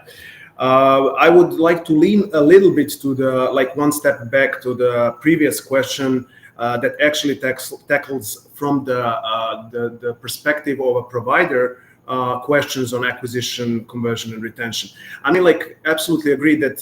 I would like to lean a little bit to the, like, one step back to the previous question that actually tackles from the perspective of a provider questions on acquisition, conversion, and retention. I mean, like, absolutely agree that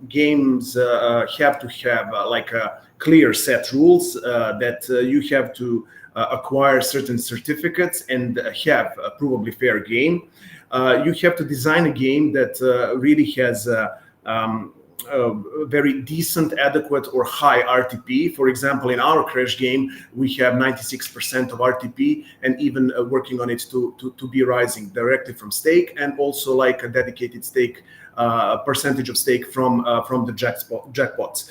games have to have like a clear set rules that you have to acquire certain certificates and have a provably fair game. You have to design a game that really has very decent, adequate, or high RTP. For example, in our Crash game, we have 96% of RTP, and even working on it to be rising directly from stake, and also like a dedicated stake, percentage of stake from the jackpots.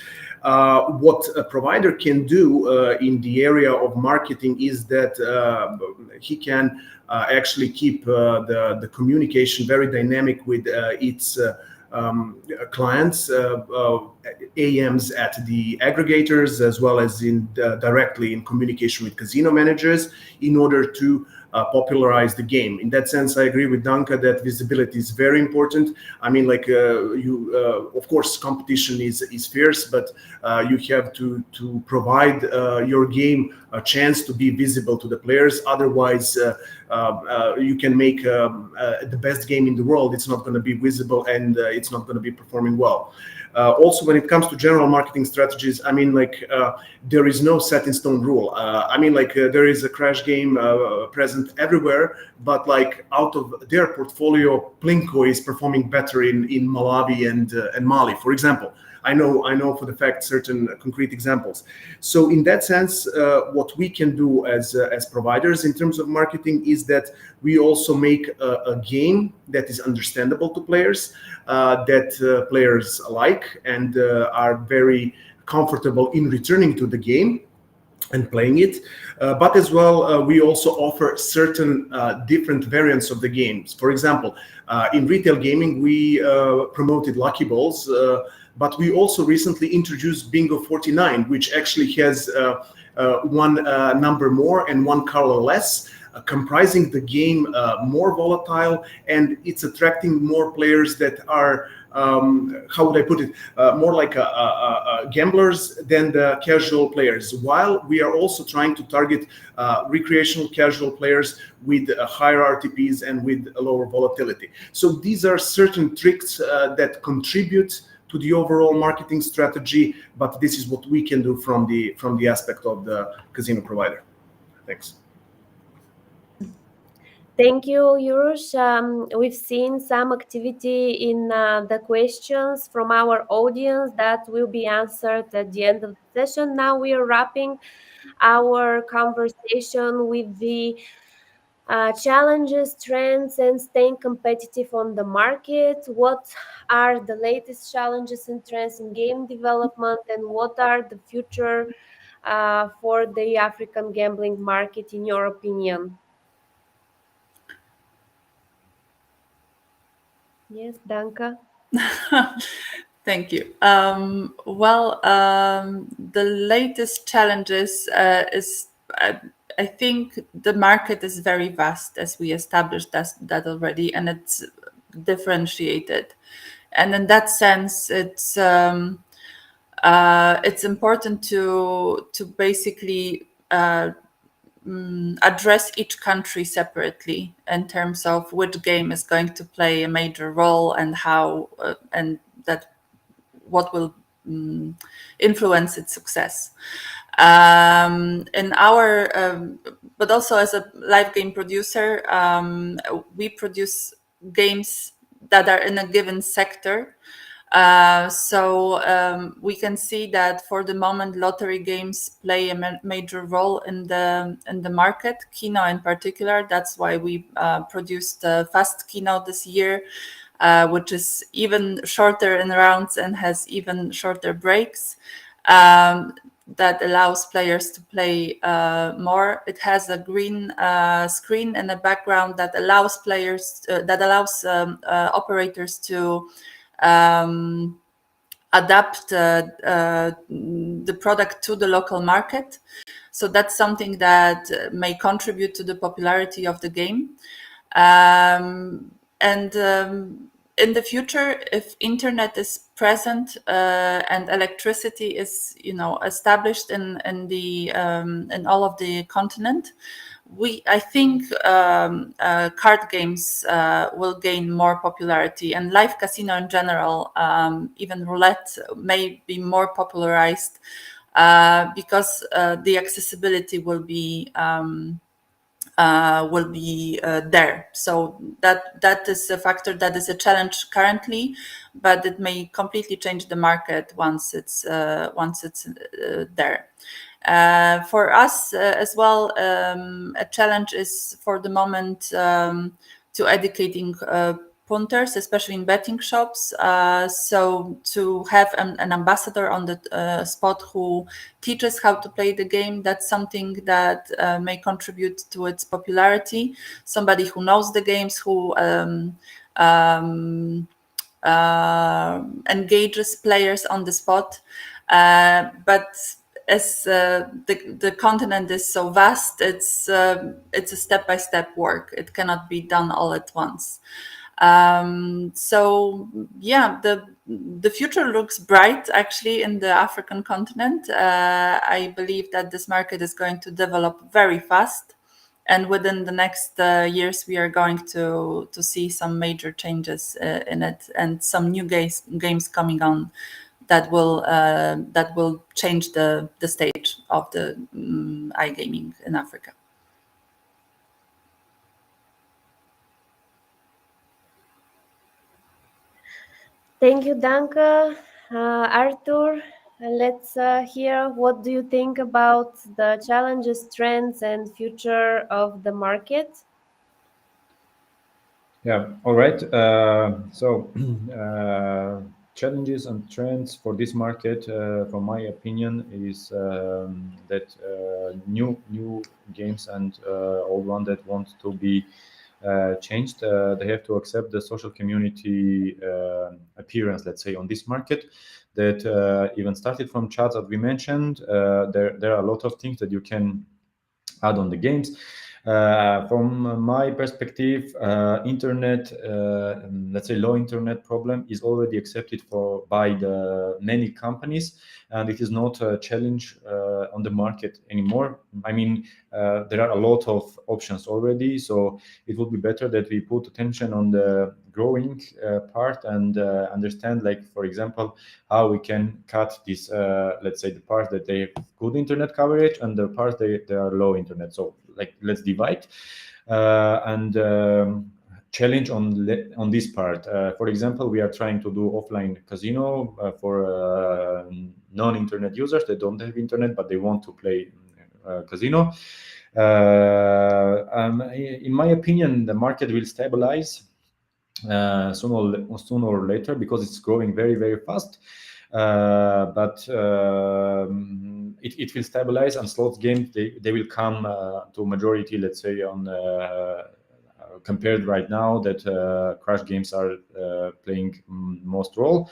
What a provider can do in the area of marketing is that he can actually keep the communication very dynamic with its clients, AMs at the aggregators, as well as directly in communication with casino managers, in order to popularize the game. In that sense, I agree with Danka that visibility is very important. I mean, like, of course, competition is fierce, but you have to provide your game a chance to be visible to the players. Otherwise, you can make the best game in the world. It's not going to be visible, and it's not going to be performing well. Also, when it comes to general marketing strategies, I mean, like, there is no set in stone rule. I mean, like, there is a Crash game present everywhere, but like, out of their portfolio, Plinko is performing better in Malawi and Mali, for example. I know for the fact certain concrete examples. So in that sense, what we can do as providers in terms of marketing is that we also make a game that is understandable to players, that players like and are very comfortable in returning to the game and playing it. But as well, we also offer certain different variants of the games. For example, in retail gaming, we promoted Lucky Balls, but we also recently introduced Bingo 49, which actually has one number more and one color less. comprising the game more volatile, and it's attracting more players that are how would I put it, more like gamblers than the casual players, while we are also trying to target recreational casual players with higher RTPs and with a lower volatility. So these are certain tricks that contribute to the overall marketing strategy, but this is what we can do from the aspect of the casino provider. Thanks. Thank you, Yurush. We've seen some activity in the questions from our audience that will be answered at the end of the session. Now we are wrapping our conversation with the challenges, trends, and staying competitive on the market. What are the latest challenges and trends in game development, and what are the future for the African gambling market, in your opinion? Yes, Danka. Thank you. The latest challenges is I think the market is very vast, as we established that already, and it's differentiated. And in that sense, it's important to basically address each country separately in terms of which game is going to play a major role and how and that what will influence its success. In our, but also as a live game producer, we produce games that are in a given sector. We can see that for the moment, lottery games play a major role in the market. Keno in particular. That's why we produced Fast Keno this year, which is even shorter in rounds and has even shorter breaks. That allows players to play more. It has a green screen in the background that allows operators to adapt the product to the local market. So that's something that may contribute to the popularity of the game. In the future, if internet is present and electricity is, established in all of the continent, I think card games will gain more popularity, and live casino in general, even roulette, may be more popularized because the accessibility will be there. So that is a factor that is a challenge currently, but it may completely change the market once it's there. For us as well, a challenge is for the moment to educating punters, especially in betting shops. So to have an ambassador on the spot who teaches how to play the game, that's something that may contribute to its popularity. Somebody who knows the games, who engages players on the spot. But as the continent is so vast, it's a step-by-step work. It cannot be done all at once. The future looks bright actually in the African continent. I believe that this market is going to develop very fast, and within the next years we are going to see some major changes in it, and some new games coming on that will change the stage of the iGaming in Africa. Thank you, Danka. Arthur, let's hear what do you think about the challenges, trends, and future of the market? Yeah, all right. Challenges and trends for this market, from my opinion, is that new games and old one that want to be changed, they have to accept the social community appearance, let's say, on this market. That even started from chats that we mentioned. There are a lot of things that you can add on the games. From my perspective, internet, let's say low internet problem is already accepted by the many companies, and it is not a challenge on the market anymore. I mean, there are a lot of options already, so it would be better that we put attention on the growing part and understand, like, for example, how we can cut this, let's say, the parts that they have good internet coverage and the parts they are low internet. So, like, let's divide and challenge on this part. For example, we are trying to do offline casino for non-internet users that don't have internet but they want to play casino. In my opinion, the market will stabilize sooner or later because it's growing very, very fast. But it will stabilize, and slots games they will come to majority, let's say, on compared right now that crash games are playing most role.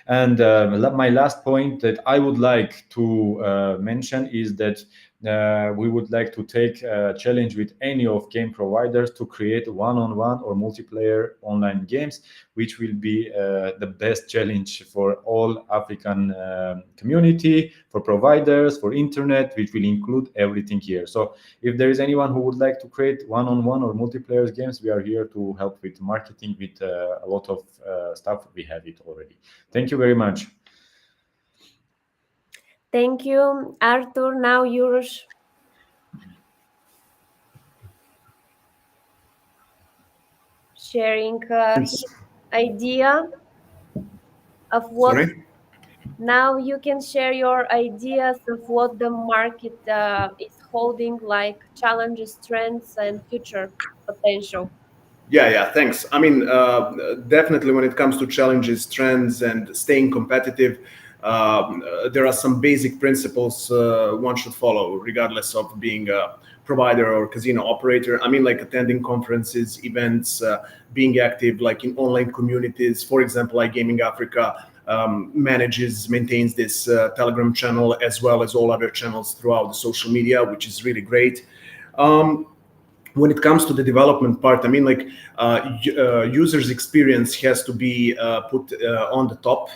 And my last point that I would like to mention is that we would like to take a challenge with any of game providers to create one-on-one or multiplayer online games, which will be the best challenge for all African community, for providers, for internet, which will include everything here. So if there is anyone who would like to create one-on-one or multiplayer games, we are here to help with marketing, with a lot of stuff. We have it already. Thank you very much. Thank you, Arthur. Now Uroš sharing his idea of what. Sorry? Now you can share your ideas of what the market is holding, like challenges, trends, and future potential. Yeah, thanks. I mean, definitely when it comes to challenges, trends, and staying competitive, there are some basic principles one should follow, regardless of being a provider or casino operator. I mean, like attending conferences, events, being active, like in online communities. For example, like Gaming Africa maintains this Telegram channel as well as all other channels throughout the social media, which is really great. When it comes to the development part, I mean, like users' experience has to be put on the top.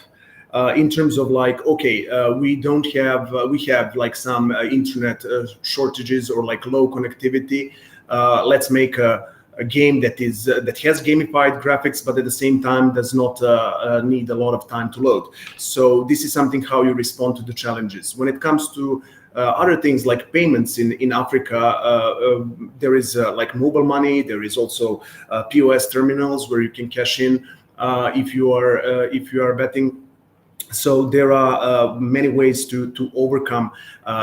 In terms of like, okay, we have like some internet shortages or like low connectivity. Let's make a game that has gamified graphics, but at the same time does not need a lot of time to load. So this is something how you respond to the challenges. When it comes to other things like payments in Africa, there is like mobile money. There is also POS terminals where you can cash in if you are betting. So there are many ways to overcome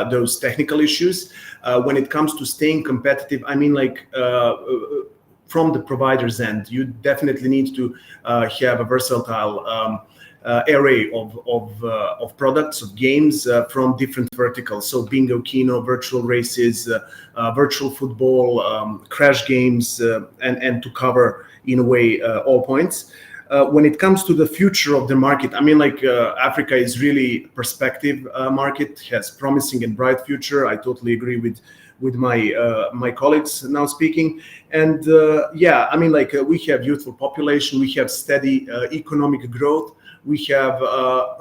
those technical issues. When it comes to staying competitive, I mean, like from the provider's end, you definitely need to have a versatile array of products, of games from different verticals. So bingo, keno, virtual races, virtual football, crash games, and to cover in a way all points. When it comes to the future of the market, I mean, like Africa is really perspective market, has promising and bright future. I totally agree with my colleagues now speaking. And yeah, I mean, like we have youthful population, we have steady economic growth, we have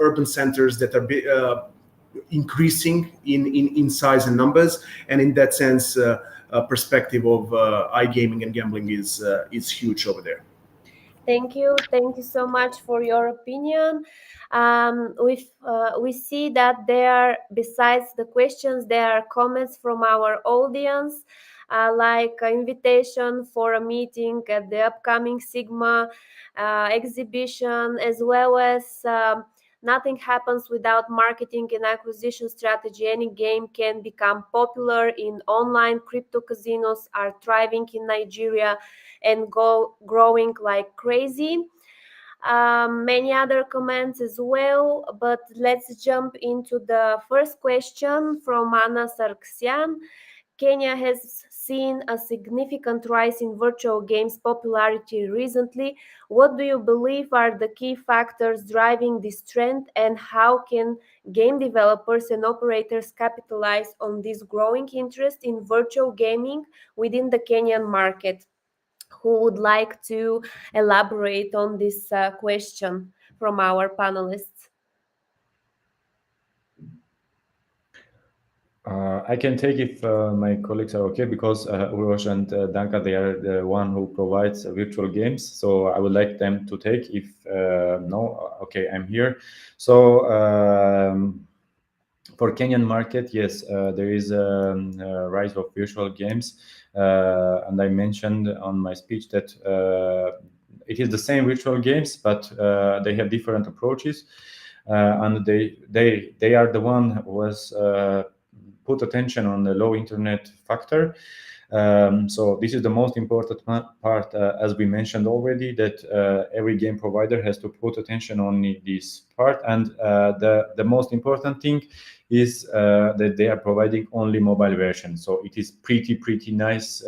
urban centers that are increasing in size and numbers, and in that sense, perspective of iGaming and gambling is huge over there. Thank you so much for your opinion. We see that there, besides the questions, there are comments from our audience, like invitation for a meeting at the upcoming Sigma exhibition, as well as nothing happens without marketing and acquisition strategy. Any game can become popular in online. Crypto casinos are thriving in Nigeria and growing like crazy. Many other comments as well, but let's jump into the first question from Anna Sargsyan. Kenya has seen a significant rise in virtual games popularity recently. What do you believe are the key factors driving this trend, and how can game developers and operators capitalize on this growing interest in virtual gaming within the Kenyan market? Who would like to elaborate on this question from our panelists? I can take if my colleagues are okay, because Urosh and Danka, they are the one who provides virtual games. So I would like them to take if no, okay, I'm here. So for Kenyan market, yes, there is a rise of virtual games, and I mentioned on my speech that it is the same virtual games, but they have different approaches, and they are the one who has put attention on the low internet factor. So this is the most important part, as we mentioned already, that every game provider has to put attention on this part. And the most important thing is that they are providing only mobile version. So it is pretty nice.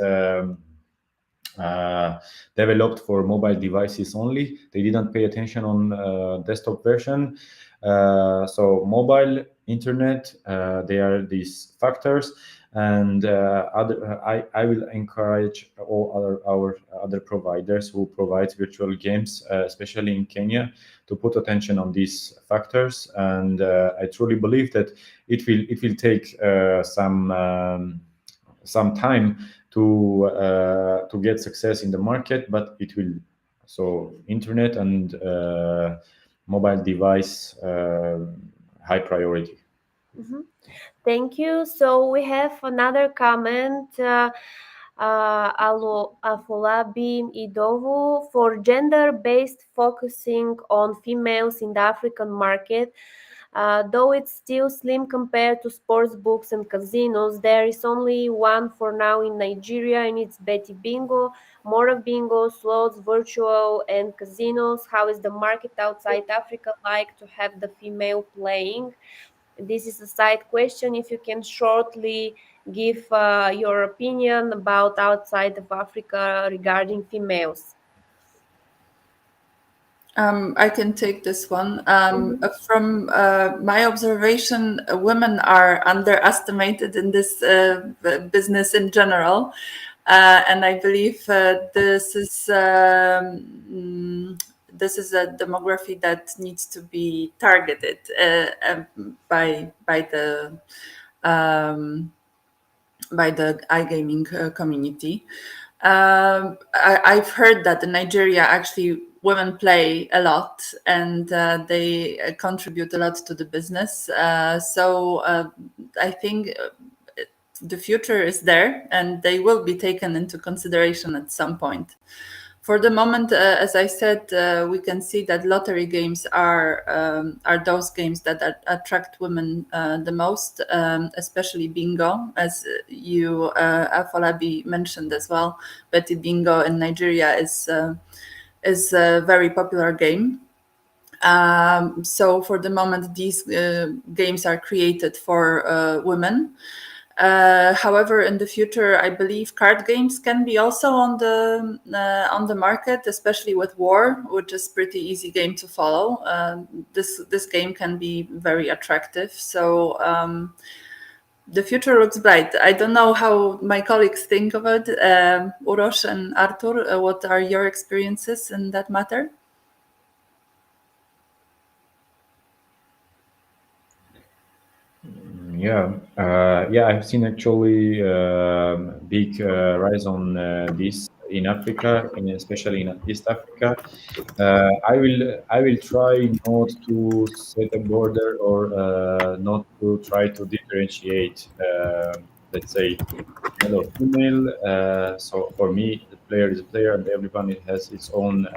Developed for mobile devices only. They didn't pay attention on desktop version. So mobile, internet, they are these factors. And I will encourage all our other providers who provide virtual games, especially in Kenya, to put attention on these factors. And I truly believe that it will take some time to get success in the market, but it will. So internet and mobile device, high priority. Mhm. Thank you. So we have another comment. Afolabi Idovu, for gender-based focusing on females in the African market. Though it's still slim compared to sports books and casinos, there is only one for now in Nigeria, and it's Betty Bingo. More of bingo, slots, virtual, and casinos. How is the market outside Africa like to have the female playing? This is a side question. If you can shortly give your opinion about outside of Africa regarding females. I can take this one. Mhm. From my observation, women are underestimated in this business in general. And I believe this is a demography that needs to be targeted um, by the iGaming community. I've heard that in Nigeria, actually, women play a lot, and they contribute a lot to the business. So I think the future is there, and they will be taken into consideration at some point. For the moment, as I said, we can see that lottery games are those games that attract women the most, especially bingo, as you, Afolabi, mentioned as well. Betty Bingo in Nigeria is a very popular game. So for the moment, these games are created for women. However, in the future, I believe card games can be also on the market, especially with War, which is pretty easy game to follow. This game can be very attractive. So the future looks bright. I don't know how my colleagues think of it. Urosh and Artur, what are your experiences in that matter? Yeah, I've seen actually big rise on this in Africa, and especially in East Africa. I will try not to set a border, or not to try to differentiate, let's say, male or female. So for me, the player is a player, and everyone has its own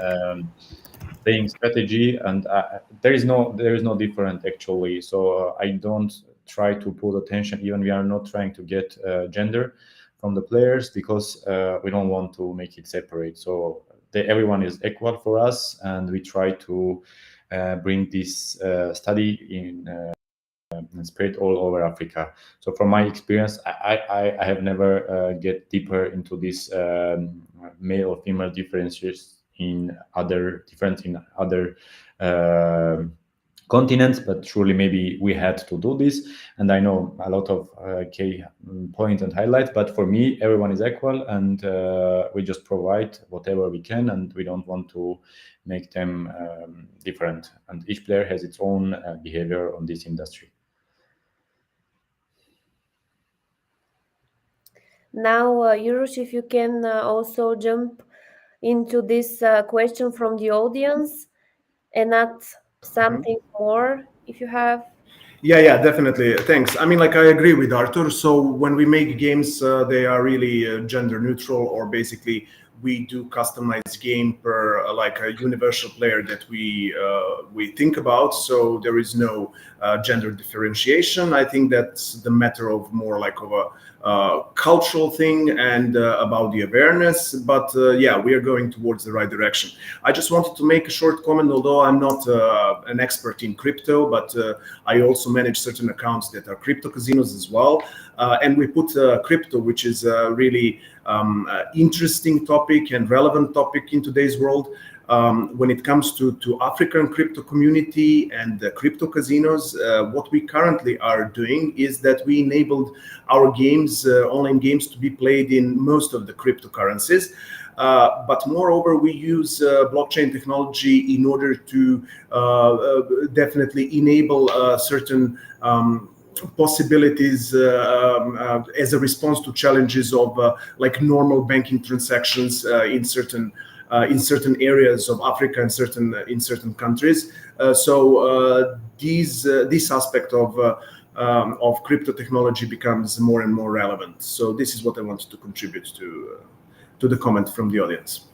playing strategy, and there is no different actually. So I don't try to put attention, even we are not trying to get gender from the players, because we don't want to make it separate. So everyone is equal for us, and we try to bring this study in spread all over Africa. So from my experience, I have never get deeper into this male or female differences in other continents, but truly maybe we had to do this. And I know a lot of key points and highlights, but for me everyone is equal, and we just provide whatever we can, and we don't want to make them different, and each player has its own behavior on this industry. Now, Yurush, if you can also jump into this question from the audience and add something more if you have. Yeah, definitely. Thanks. I mean, like, I agree with Arthur. So when we make games, they are really gender neutral, or basically we do customize game per like a universal player that we think about. So there is no gender differentiation. I think that's the matter of more like of a cultural thing and about the awareness. But yeah, we are going towards the right direction. I just wanted to make a short comment, although I'm not an expert in crypto, but I also manage certain accounts that are crypto casinos as well. And we put crypto, which is a really interesting topic and relevant topic in today's world. When it comes to African crypto community and the crypto casinos, what we currently are doing is that we enabled our games, online games, to be played in most of the cryptocurrencies. But moreover, we use blockchain technology in order to definitely enable certain possibilities as a response to challenges of like normal banking transactions in certain areas of Africa and in certain countries. So this aspect of crypto technology becomes more and more relevant. So this is what I wanted to contribute to the comment from the audience.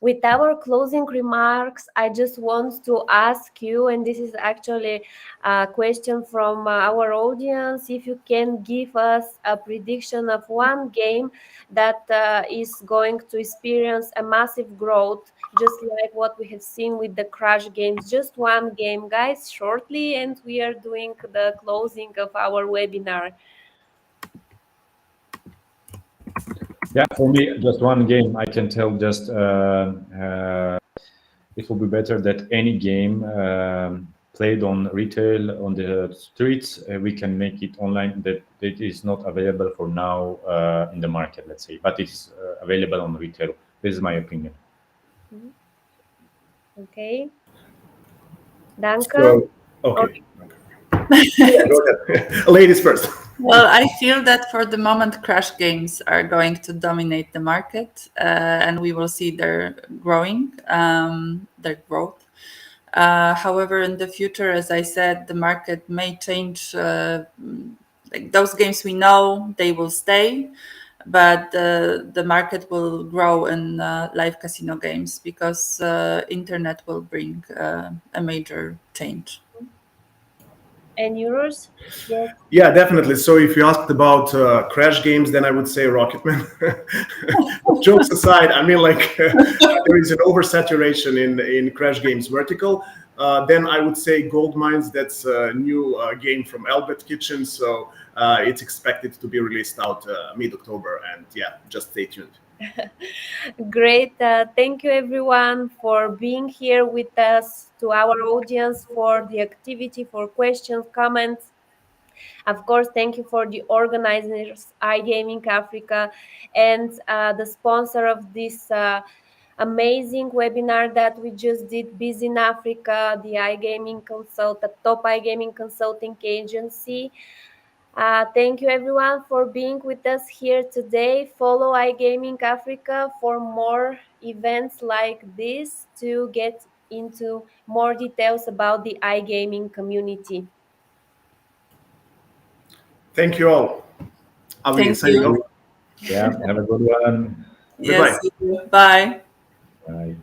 With our closing remarks, I just want to ask you, and this is actually a question from our audience, if you can give us a prediction of one game that is going to experience a massive growth, just like what we have seen with the Crash games. Just one game, guys, shortly, and we are doing the closing of our webinar. Yeah, for me, just one game. I can tell just it will be better that any game played on retail on the streets, we can make it online. That it is not available for now in the market, let's say, but it's available on retail. This is my opinion. Okay. Danke. So, okay. Go ahead. Ladies first. Well, I feel that for the moment, Crash games are going to dominate the market, and we will see their growth. However, in the future, as I said, the market may change. Like those games we know, they will stay, but the market will grow in live casino games because internet will bring a major change. And yours? Yes. Yeah, definitely. So if you asked about Crash games, then I would say Rocketman. Jokes aside, I mean, like there is an oversaturation in Crash games vertical. Then I would say Gold Mines. That's a new game from Albert Kitchen. So it's expected to be released out mid-October. And yeah, just stay tuned. Great. Thank you, everyone, for being here with us, to our audience, for the activity, for questions, comments. Of course, thank you for the organizers, iGaming Africa, and the sponsor of this amazing webinar that we just did, Biz in Africa, the top iGaming consulting agency. Thank you, everyone, for being with us here today. Follow iGaming Africa for more events like this to get into more details about the iGaming community. Thank you all. Thank you. Yeah, have a good one. Yes. Goodbye. Bye. Bye.